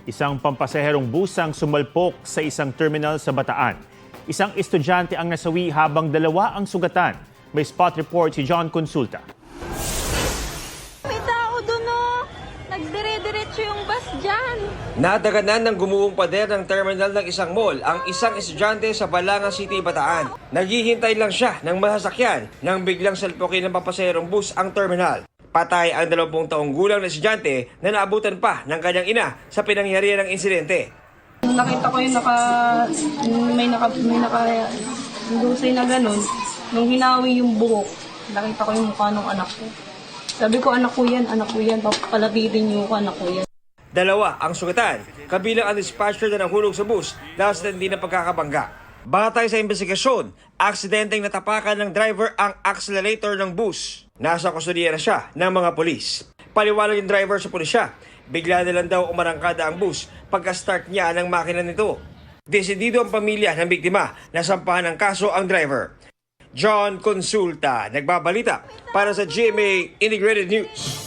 Isang pampasaherong busang sumalpok sa isang terminal sa Bataan. Isang estudyante ang nasawi habang dalawa ang sugatan. May spot report si John Consulta. May tao doon, oh. Nagdire-diretso yung bus dyan. Nadaganan ng gumuhong pader ng terminal ng isang mall ang isang estudyante sa Balanga City, Bataan. Naghihintay lang siya ng masasakyan nang biglang salpukin ng papasaherong bus ang terminal. Patay ang 20 taong gulang na estudyante na naabutan pa ng kanyang ina sa pinangyarihan ng insidente. Nakita ko yung may lusay na ganun. Nung hinawi yung buhok, nakita ko yung mukha ng anak ko. Sabi ko, anak ko yan, papalapitin niyo ko, anak ko yan. Dalawa ang sugatan, kabilang ang dispatcher na nahulog sa bus dahil sa tindi ng pagkakabangga. Batay sa investigasyon, aksidenteng natapakan ng driver ang accelerator ng bus. Nasa kustudiya na siya ng mga polis. Paliwanag yung driver sa pulisya, bigla na lang daw umarangkada ang bus pagka-start niya ng makina nito. Desidido ang pamilya ng biktima na sampahan ng kaso ang driver. John Consulta, nagbabalita para sa GMA Integrated News.